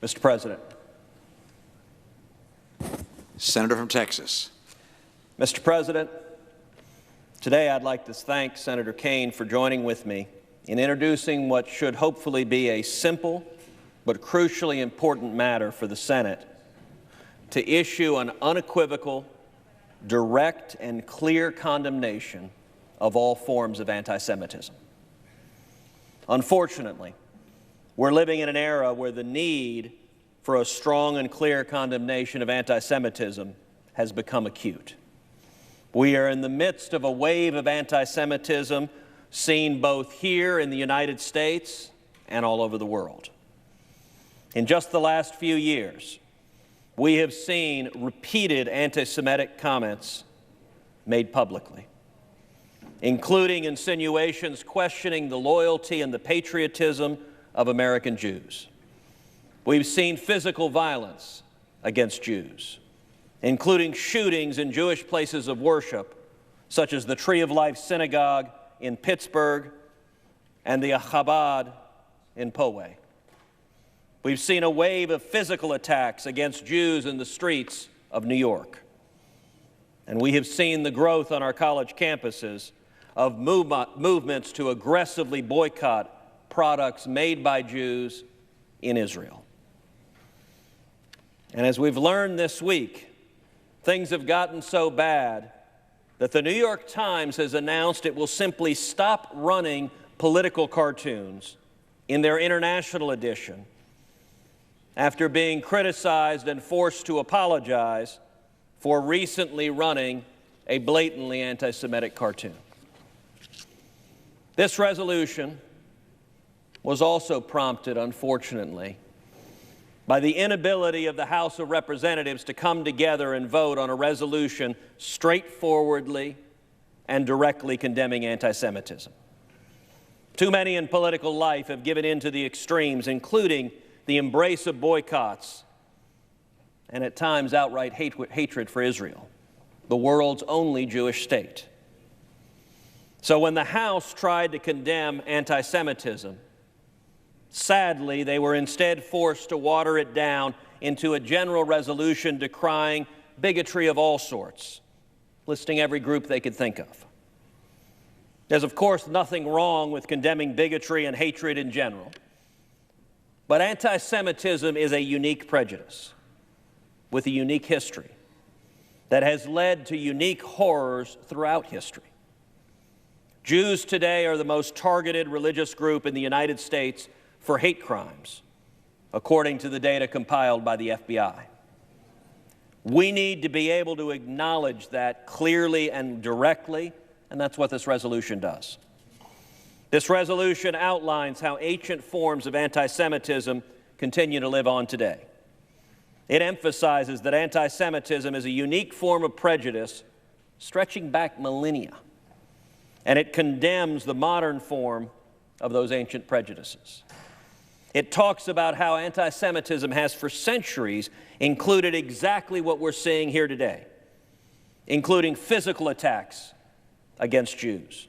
Mr. President. Senator from Texas. Mr. President, today I'd like to thank Senator Kaine for joining with me in introducing what should hopefully be a simple but crucially important matter for the Senate: to issue an unequivocal, direct, and clear condemnation of all forms of anti-Semitism. Unfortunately, we're living in an era where the need for a strong and clear condemnation of anti-Semitism has become acute. We are in the midst of a wave of anti-Semitism seen both here in the United States and all over the world. In just the last few years, we have seen repeated anti-Semitic comments made publicly, including insinuations questioning the loyalty and the patriotism of American Jews. We've seen physical violence against Jews, including shootings in Jewish places of worship, such as the Tree of Life Synagogue in Pittsburgh and the Chabad in Poway. We've seen a wave of physical attacks against Jews in the streets of New York. And we have seen the growth on our college campuses of movements to aggressively boycott products made by Jews in Israel. And as we've learned this week, things have gotten so bad that the New York Times has announced it will simply stop running political cartoons in their international edition after being criticized and forced to apologize for recently running a blatantly anti-Semitic cartoon. This resolution was also prompted, unfortunately, by the inability of the House of Representatives to come together and vote on a resolution straightforwardly and directly condemning anti-Semitism. Too many in political life have given in to the extremes, including the embrace of boycotts and at times outright hatred for Israel, the world's only Jewish state. So when the House tried to condemn anti-Semitism, sadly, they were instead forced to water it down into a general resolution decrying bigotry of all sorts, listing every group they could think of. There's, of course, nothing wrong with condemning bigotry and hatred in general, but anti-Semitism is a unique prejudice with a unique history that has led to unique horrors throughout history. Jews today are the most targeted religious group in the United States for hate crimes, according to the data compiled by the FBI. We need to be able to acknowledge that clearly and directly, and that's what this resolution does. This resolution outlines how ancient forms of anti-Semitism continue to live on today. It emphasizes that anti-Semitism is a unique form of prejudice stretching back millennia, and it condemns the modern form of those ancient prejudices. It talks about how anti-Semitism has for centuries included exactly what we're seeing here today, including physical attacks against Jews,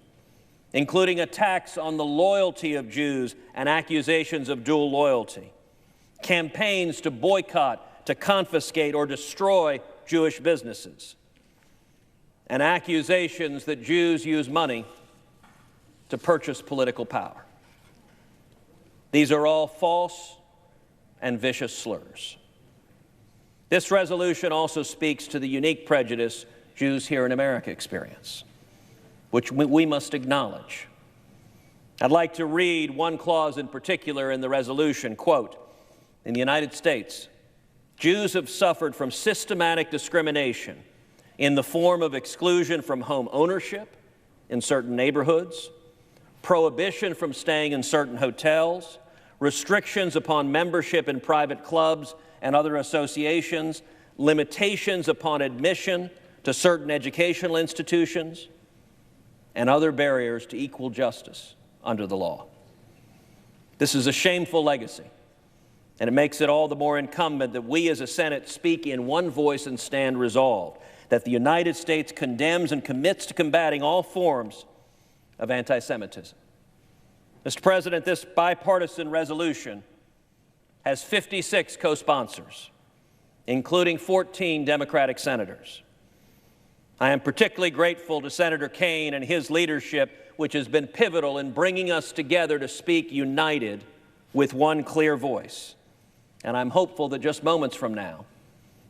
including attacks on the loyalty of Jews and accusations of dual loyalty, campaigns to boycott, to confiscate, or destroy Jewish businesses, and accusations that Jews use money to purchase political power. These are all false and vicious slurs. This resolution also speaks to the unique prejudice Jews here in America experience, which we must acknowledge. I'd like to read one clause in particular in the resolution. Quote, "In the United States, Jews have suffered from systematic discrimination in the form of exclusion from home ownership in certain neighborhoods, prohibition from staying in certain hotels, restrictions upon membership in private clubs and other associations, limitations upon admission to certain educational institutions, and other barriers to equal justice under the law." This is a shameful legacy, and it makes it all the more incumbent that we as a Senate speak in one voice and stand resolved that the United States condemns and commits to combating all forms of anti-Semitism. Mr. President, this bipartisan resolution has 56 co-sponsors, including 14 Democratic senators. I am particularly grateful to Senator Kaine and his leadership, which has been pivotal in bringing us together to speak united with one clear voice. And I'm hopeful that just moments from now,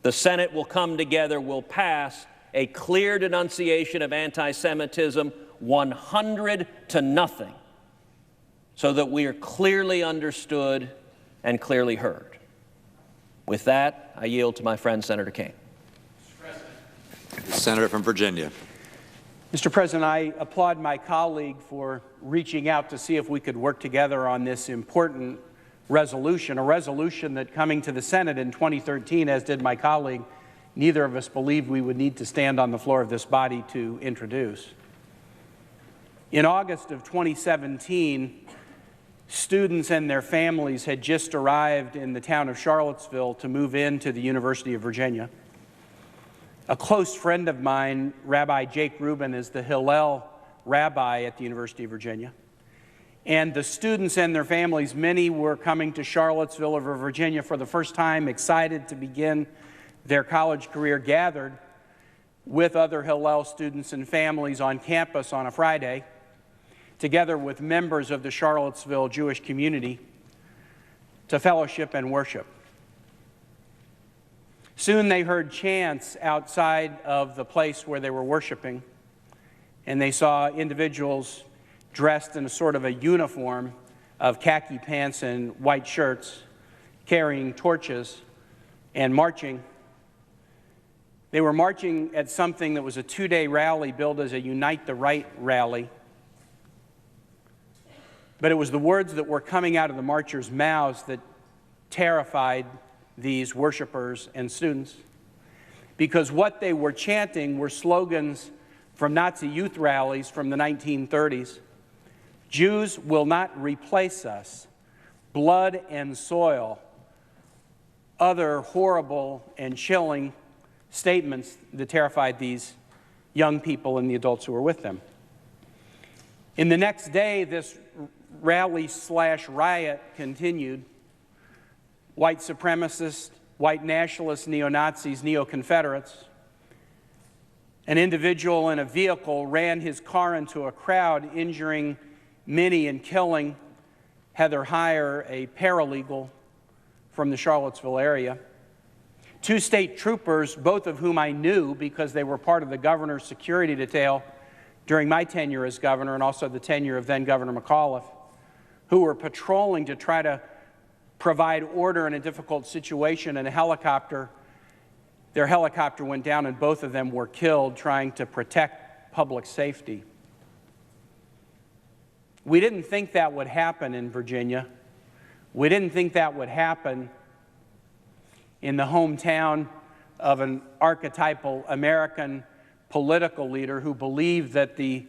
the Senate will come together, will pass a clear denunciation of anti-Semitism 100-0, so that we are clearly understood and clearly heard. With that, I yield to my friend, Senator Kaine. The senator from Virginia. Mr. President, I applaud my colleague for reaching out to see if we could work together on this important resolution, a resolution that, coming to the Senate in 2013, as did my colleague, neither of us believed we would need to stand on the floor of this body to introduce. In August of 2017, students and their families had just arrived in the town of Charlottesville to move into the University of Virginia. A close friend of mine, Rabbi Jake Rubin, is the Hillel rabbi at the University of Virginia. And the students and their families, many were coming to Charlottesville over Virginia for the first time, excited to begin their college career, gathered with other Hillel students and families on campus on a Friday, together with members of the Charlottesville Jewish community, to fellowship and worship. Soon they heard chants outside of the place where they were worshiping, and they saw individuals dressed in a sort of a uniform of khaki pants and white shirts, carrying torches and marching. They were marching at something that was a two-day rally billed as a Unite the Right rally. But it was the words that were coming out of the marchers' mouths that terrified these worshipers and students, because what they were chanting were slogans from Nazi youth rallies from the 1930s. Jews will not replace us, blood and soil, other horrible and chilling statements that terrified these young people and the adults who were with them. In the next day, this rally/riot continued. White supremacists, white nationalists, neo-Nazis, neo-Confederates. An individual in a vehicle ran his car into a crowd, injuring many and killing Heather Heyer, a paralegal from the Charlottesville area. Two state troopers, both of whom I knew because they were part of the governor's security detail during my tenure as governor and also the tenure of then Governor McAuliffe, who were patrolling to try to provide order in a difficult situation, and their helicopter went down and both of them were killed trying to protect public safety. We didn't think that would happen in Virginia. We didn't think that would happen in the hometown of an archetypal American political leader who believed that the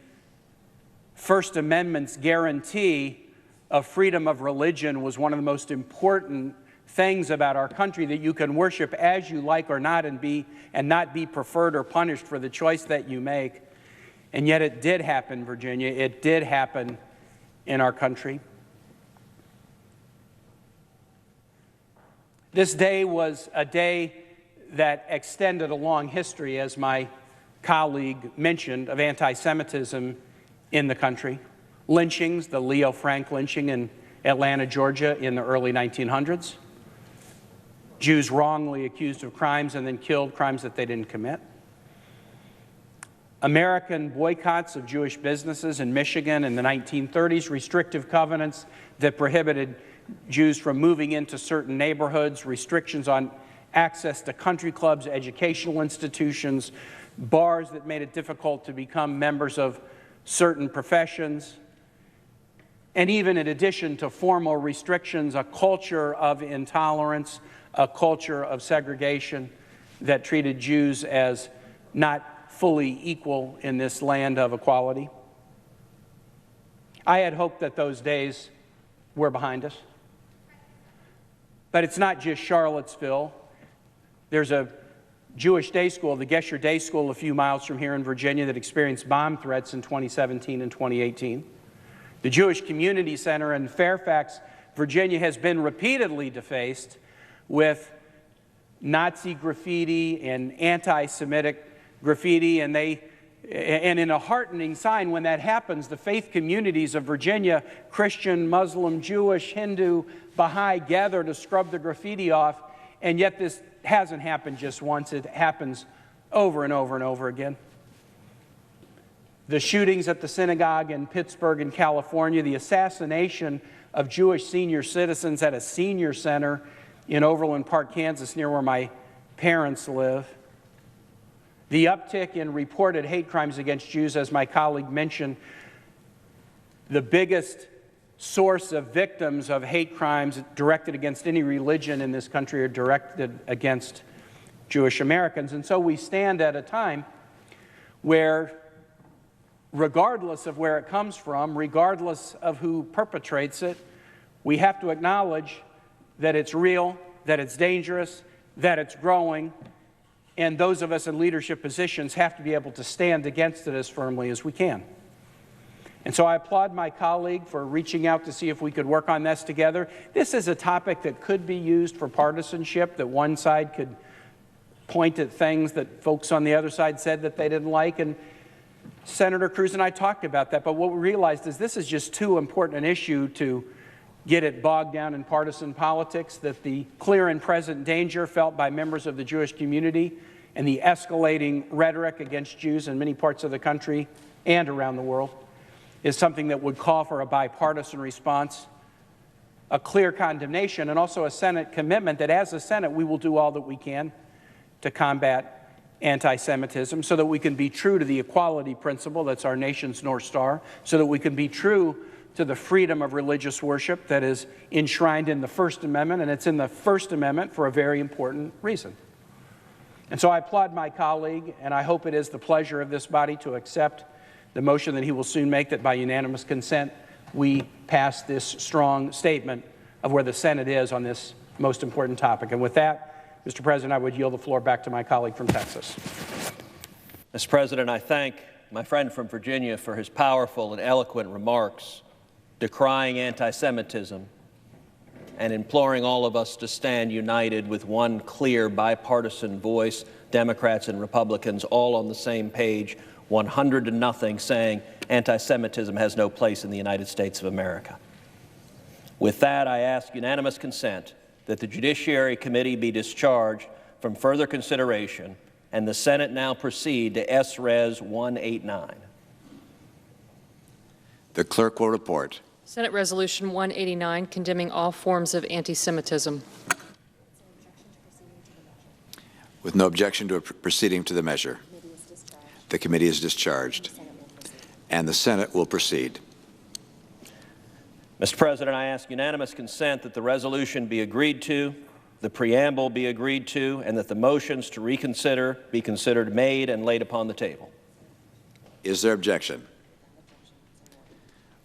First Amendment's guarantee of freedom of religion was one of the most important things about our country, that you can worship as you like or not and not be preferred or punished for the choice that you make. And yet it did happen, Virginia. It did happen in our country. This day was a day that extended a long history, as my colleague mentioned, of anti-Semitism in the country. Lynchings, the Leo Frank lynching in Atlanta, Georgia in the early 1900s. Jews wrongly accused of crimes and then killed, crimes that they didn't commit. American boycotts of Jewish businesses in Michigan in the 1930s, restrictive covenants that prohibited Jews from moving into certain neighborhoods, restrictions on access to country clubs, educational institutions, bars that made it difficult to become members of certain professions. And even in addition to formal restrictions, a culture of intolerance, a culture of segregation that treated Jews as not fully equal in this land of equality. I had hoped that those days were behind us. But it's not just Charlottesville. There's a Jewish day school, the Gesher Day School, a few miles from here in Virginia, that experienced bomb threats in 2017 and 2018. The Jewish Community Center in Fairfax, Virginia has been repeatedly defaced with Nazi graffiti and anti-Semitic graffiti, and in a heartening sign when that happens, the faith communities of Virginia, Christian, Muslim, Jewish, Hindu, Baha'i, gather to scrub the graffiti off, and yet this hasn't happened just once. It happens over and over and over again. The shootings at the synagogue in Pittsburgh in California, the assassination of Jewish senior citizens at a senior center in Overland Park, Kansas, near where my parents live. The uptick in reported hate crimes against Jews, as my colleague mentioned, the biggest source of victims of hate crimes directed against any religion in this country are directed against Jewish Americans. And so we stand at a time where, regardless of where it comes from, regardless of who perpetrates it, we have to acknowledge that it's real, that it's dangerous, that it's growing, and those of us in leadership positions have to be able to stand against it as firmly as we can. And so I applaud my colleague for reaching out to see if we could work on this together. This is a topic that could be used for partisanship, that one side could point at things that folks on the other side said that they didn't like, and Senator Cruz and I talked about that, but what we realized is this is just too important an issue to get it bogged down in partisan politics, that the clear and present danger felt by members of the Jewish community and the escalating rhetoric against Jews in many parts of the country and around the world is something that would call for a bipartisan response, a clear condemnation, and also a Senate commitment that as a Senate we will do all that we can to combat anti-Semitism so that we can be true to the equality principle that's our nation's North Star, so that we can be true to the freedom of religious worship that is enshrined in the First Amendment, and it's in the First Amendment for a very important reason. And so I applaud my colleague, and I hope it is the pleasure of this body to accept the motion that he will soon make, that by unanimous consent we pass this strong statement of where the Senate is on this most important topic. And with that, Mr. President, I would yield the floor back to my colleague from Texas. Mr. President, I thank my friend from Virginia for his powerful and eloquent remarks decrying anti-Semitism and imploring all of us to stand united with one clear bipartisan voice, Democrats and Republicans all on the same page, 100-0, saying anti-Semitism has no place in the United States of America. With that, I ask unanimous consent that the Judiciary Committee be discharged from further consideration and the Senate now proceed to S-Res 189. The clerk will report. Senate Resolution 189, condemning all forms of anti-Semitism. With no objection to proceeding to the measure, the committee is discharged, and the Senate will proceed. Mr. President, I ask unanimous consent that the resolution be agreed to, the preamble be agreed to, and that the motions to reconsider be considered made and laid upon the table. Is there objection?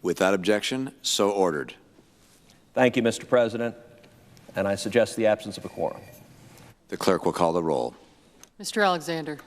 Without objection, so ordered. Thank you, Mr. President, and I suggest the absence of a quorum. The clerk will call the roll. Mr. Alexander.